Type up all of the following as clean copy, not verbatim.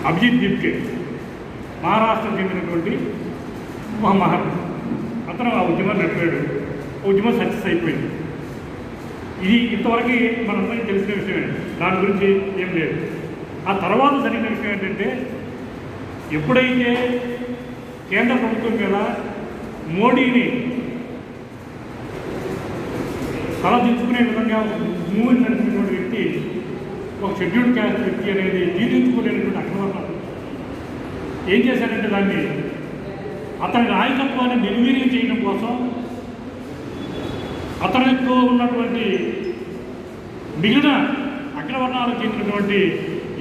అభిజిత్ దీప్కే మహారాష్ట్రకు చెందినటువంటి ఒక మహర్షి. అతను ఆ ఉద్యమం నడిపాడు. ఉద్యమం సక్సెస్ అయిపోయింది. ఇది ఇంతవరకు మనందరికీ తెలిసిన విషయమే, దాని గురించి ఏం లేదు. ఆ తర్వాత జరిగిన విషయం ఏంటంటే, ఎప్పుడైతే కేంద్ర ప్రభుత్వం మీద మోడీని తలదించుకునే విధంగా మూవ్మెంట్ నడిపినటువంటి వ్యక్తి, ఒక షెడ్యూల్డ్ క్యాస్ట్ వ్యక్తి అనేది జీర్ణించుకోలేనటువంటి అగ్రవర్ణం ఏం చేశారంటే, దాన్ని అతని నాయకత్వాన్ని నిర్వీర్యం చేయడం కోసం అతనితో ఉన్నటువంటి మిగిలిన అగ్రవర్ణాలకు చెందినటువంటి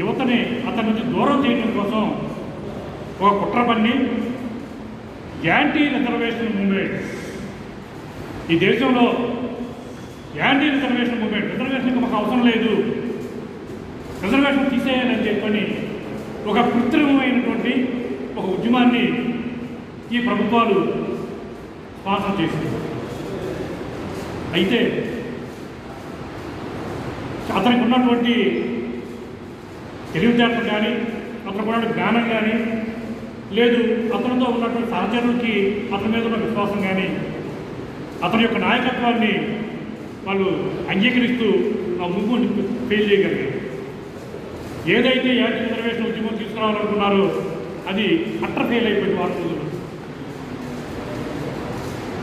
యువతని అతని నుంచి దూరం చేయడం కోసం ఒక కుట్ర పన్ని యాంటీ రిజర్వేషన్ మూవ్మెంట్, ఈ దేశంలో యాంటీ రిజర్వేషన్ మూవ్మెంట్, రిజర్వేషన్కి ఒక అవసరం లేదు, రిజర్వేషన్ తీసేయాలని చెప్పని ఒక కృత్రిమమైనటువంటి ఒక ఉద్యమాన్ని ఈ ప్రభుత్వాలు స్పాన్సర్ చేసింది. అయితే అతనికి ఉన్నటువంటి తెలివితేటలు కానీ, అతనికి ఉన్నటువంటి జ్ఞానం కానీ లేదు, అతనితో ఉన్నటువంటి సహచరులకి అతని మీద ఉన్న విశ్వాసం కానీ, అతని యొక్క నాయకత్వాన్ని వాళ్ళు అంగీకరిస్తూ ఆ మూవ్మెంట్ ఫెయిల్ చేయగలిగారు. ఏదైతే యాంటీ రిజర్వేషన్ ఉద్యమం తీసుకురావాలనుకున్నారో అది అట్టర్ ఫెయిల్ అయిపోయింది వారి రోజుల్లో.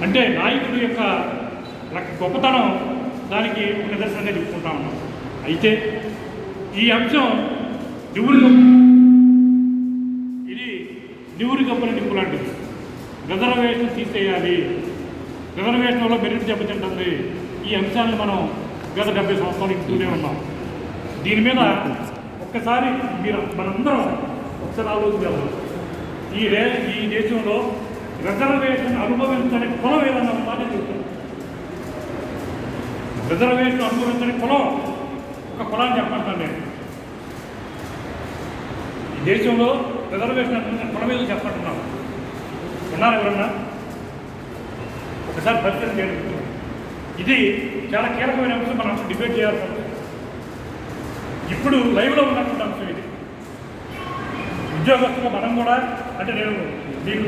అంటే నాయకుడి యొక్క గొప్పతనం దానికి నిదర్శనంగా చెప్పుకుంటా ఉన్నాం. అయితే ఈ అంశం ఇది నివురి గొప్పల నిప్పు లాంటిది. రిజర్వేషన్ తీసేయాలి, రిజర్వేషన్ వల్ల మెరిట్ దెబ్బతింటుంది. ఈ అంశాలను మనం గత 70 సంవత్సరాలు ఇస్తూనే ఉన్నాం. దీని మీద ఒక్కసారి మనందరం ఒకసారి ఆలోచించాలి. ఈ దేశంలో రిజర్వేషన్ అనుభవించని కులం ఏదన్నా మాట చెప్తాం. రిజర్వేషన్ అనుభవించని కులం ఒక కులాన్ని చెప్పంటాను నేను. ఈ దేశంలో రిజర్వేషన్ అనుభవించిన కులం ఏదో చెప్పంటున్నాను. ఉన్నారు ఎవరన్నా? ఒకసారి పరిస్థితి చేరుకుంటున్నాం. ఇది చాలా కీలకమైన అంశం, మనం డిబేట్ చేయాల్సి ఉంటుంది. ఇప్పుడు లైవ్లో ఉన్నటువంటి అంశం ఇది. ఉద్యోగస్తులు మనం కూడా, అంటే నేను మీకు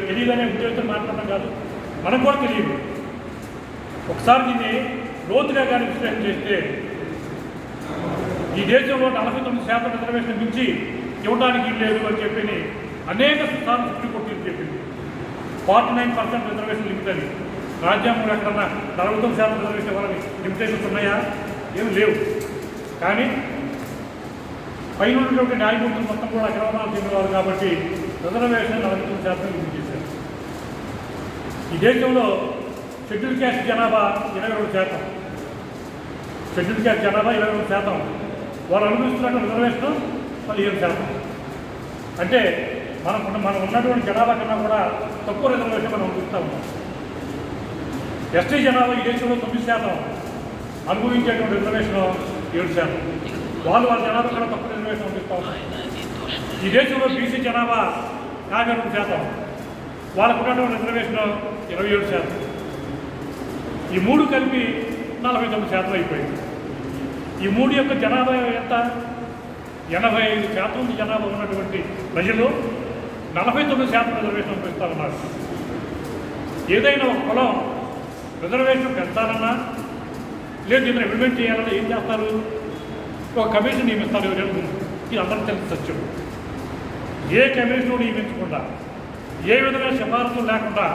తెలియదనే ఉద్యోగంతో మాట్లాడడం కాదు, మనకు కూడా తెలియదు. ఒకసారి దీన్ని లోతుగా కానీ విశ్లేషణ చేస్తే ఈ దేశంలో 49% రిజర్వేషన్ మించి ఇవ్వడానికి లేదు అని చెప్పి అనేక సార్లు సుప్రీంకోర్టు తీర్పు చెప్పింది. 49% రిజర్వేషన్ లిమిట్ అని. రాజ్యాంగంలో ఎక్కడన్నా 49% రిజర్వేషన్ ఇవ్వాలని లిమిటేషన్స్ ఉన్నాయా? ఏమి లేవు. కానీ పైన ఉన్నటువంటి న్యాయమూర్తులు మొత్తం కూడా అగ్రవర్ణాలు చెందినవారు కాబట్టి రిజర్వేషన్ 49% లిమిట్ చేశారు. ఈ దేశంలో షెడ్యూల్ క్యాస్ట్ జనాభా 22%. షెడ్యూల్ క్యాస్ట్ జనాభా 22%. వాళ్ళు అనుభవిస్తున్నటువంటి రిజర్వేషన్ 15%. అంటే మనం ఉన్నటువంటి జనాభా కన్నా కూడా తక్కువ రిజర్వేషన్ మనం అనుభవిస్తూ ఉన్నాం. ఎస్టీ జనాభా ఈ దేశంలో 9%, అనుభవించేటువంటి రిజర్వేషన్ 7%. వాళ్ళ జనాభా కన్నా తక్కువ రిజర్వేషన్ అనుభవిస్తూ ఉన్నాం. ఈ దేశంలో బీసీ జనాభా 52%, వాళ్ళకు ఉన్నటువంటి రిజర్వేషన్ 27%. ఈ మూడు కలిపి 49% అయిపోయింది. ఈ మూడు యొక్క జనాభా ఎంత? 85% జనాభా ఉన్నటువంటి ప్రజలు 49% రిజర్వేషన్ అనుభవిస్తూ ఉన్నారు. ఏదైనా ఒక కులం రిజర్వేషన్ పెంచాలన్నా లేదు దీన్ని ఇంప్లిమెంట్ చేయాలన్నా ఏం చేస్తారు? ఒక కమిషన్ నియమిస్తారు. ఎవరైనా ఇది అందరికీ తెలిసి సత్యం. ఏ కమిషన్ నియమించకుండా, ఏ విధమైన సిఫారసులు లేకుండా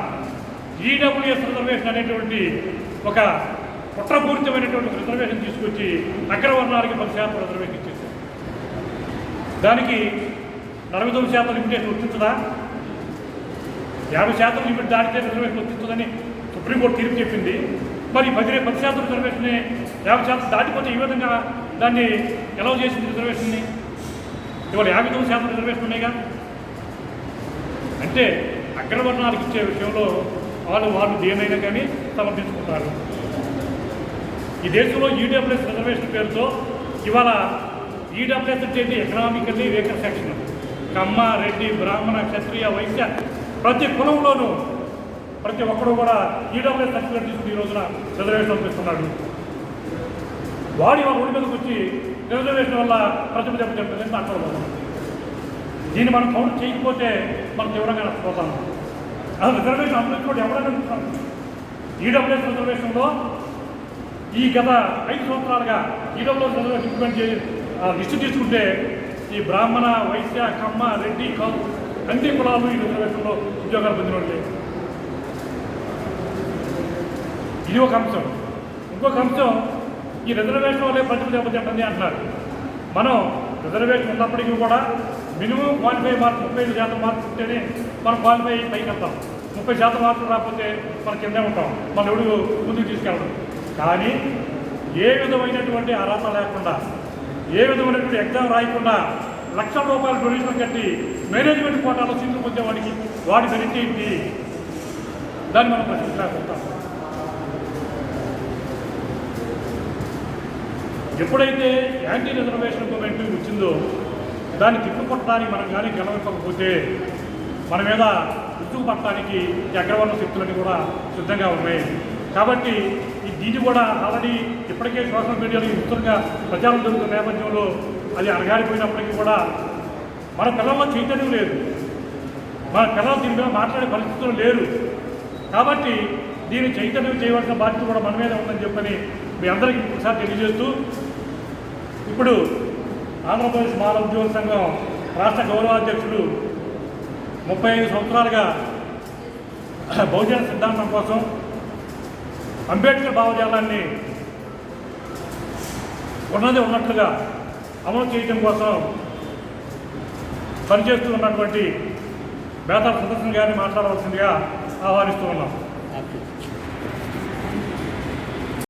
ఈడబ్ల్యూఎస్ రిజర్వేషన్ అనేటువంటి ఒక కుట్రపూరితమైనటువంటి రిజర్వేషన్ తీసుకొచ్చి అగ్రవర్ణాలకి 10% రిజర్వేషన్ ఇచ్చేసారు. దానికి 49% లిమిటేషన్ వర్తించదా? 50% లిమిట్ దాటితే రిజర్వేషన్ వర్తించదని సుప్రీంకోర్టు తీర్పు చెప్పింది. మరి 10% రిజర్వేషన్ 50% దాటిపోతే ఈ విధంగా దాన్ని ఎలవ్ చేసింది రిజర్వేషన్ని. ఇవాళ 59% రిజర్వేషన్ ఉన్నాయిగా. అంటే అగ్రవర్ణాలకు ఇచ్చే విషయంలో వాళ్ళు దేనైనా కానీ సమర్థించుకుంటారు. ఈ దేశంలో ఈడబ్ల్యూఎస్ రిజర్వేషన్ పేరుతో ఇవాళ ఈడబ్ల్యూఎస్ అంటే ఎకనామికల్లీ వేకర్ సెక్షన్, కమ్మ, రెడ్డి, బ్రాహ్మణ, క్షత్రియ, వైశ్య ప్రతి కులంలోనూ ప్రతి ఒక్కరు కూడా ఈడబ్ల్యూఎస్ సర్టిఫికేట్ తీసుకుని ఈ రోజున రిజర్వేషన్ పంపిస్తున్నాడు. వాడి వాళ్ళ ఒడి మీదకి వచ్చి రిజర్వేషన్ వల్ల ప్రజలు దెబ్బతింటుందని మాట్లాడబోతున్నాం. దీన్ని మనం కౌంట్ చేయకపోతే మనం తీవ్రంగా నష్టపోతాము. అసలు రిజర్వేషన్ అభివృద్ధి కూడా ఎవరైనా చూస్తాం. ఈడబ్ల్యూఎస్ రిజర్వేషన్లో ఈ గత 5 సంవత్సరాలుగా ఈడబ్ల్యూఎస్ రిజర్వేషన్ ఇంప్లిమెంట్ లిస్టు తీసుకుంటే ఈ బ్రాహ్మణ, వైశ్య, కమ్మ, రెడ్డి, కాపు అన్ని కులాలు ఈ రిజర్వేషన్లో ఉద్యోగాలు పొందినట్లే. ఇది ఒక అంశం. ఇంకొక అంశం, ఈ రిజర్వేషన్ వల్లే ప్రజలు దెబ్బతింటుంది అంటున్నారు. మనం రిజర్వేషన్ ఉన్నప్పటికీ కూడా మినిమం క్వాలిఫై మార్క్స్ 35% మార్క్స్ ఉంటేనే మనం క్వాలిఫై పైకి వెళ్తాం. 30% మార్కులు రాకపోతే మనం కిందే ఉంటాం, మనం ఎవడు ముందుకు తీసుకెళ్ళడం. కానీ ఏ విధమైనటువంటి అర్హత లేకుండా, ఏ విధమైనటువంటి ఎగ్జామ్ రాయకుండా లక్షల రూపాయల డొనేషన్ కట్టి మేనేజ్మెంట్ కోటాలో సీట్లు పొందేవాడికి వాడి మెరిట్ ఏంటి? దాన్ని మనం ప్రశ్నించలేకపోతాం. ఎప్పుడైతే యాంటీ రిజర్వేషన్ మూవ్మెంట్ వచ్చిందో దాన్ని తిప్పుకొట్టడానికి మనం కానీ గెలవకపోతే మన మీద ఉద్యోగ పట్టడానికి ఈ అగ్రవర్ణ శక్తులన్నీ కూడా సిద్ధంగా ఉన్నాయి. కాబట్టి దీన్ని కూడా ఆల్రెడీ ఇప్పటికే సోషల్ మీడియాలో విస్తృతంగా ప్రచారం జరుగుతున్న నేపథ్యంలో అది అణగారిపోయినప్పటికీ కూడా మన పిల్లల్లో చైతన్యం లేదు, మన పిల్లలు దీని మీద మాట్లాడే పరిస్థితులు లేరు. కాబట్టి దీన్ని చైతన్యం చేయవలసిన బాధ్యత కూడా మన మీద ఉందని చెప్పని మీ అందరికీ ఒకసారి తెలియజేస్తూ, ఇప్పుడు ఆంధ్రప్రదేశ్ మాల ఉద్యోగ సంఘం రాష్ట్ర గౌరవాధ్యక్షులు 35 సంవత్సరాలుగా బహుజన సిద్ధాంతం కోసం, అంబేద్కర్ భావజాలాన్ని ఉన్నది ఉన్నట్లుగా అమలు చేయడం కోసం పనిచేస్తూ ఉన్నటువంటి బేతాళ సుదర్శన్ గారిని మాట్లాడవలసిందిగా ఆహ్వానిస్తూ ఉన్నాం.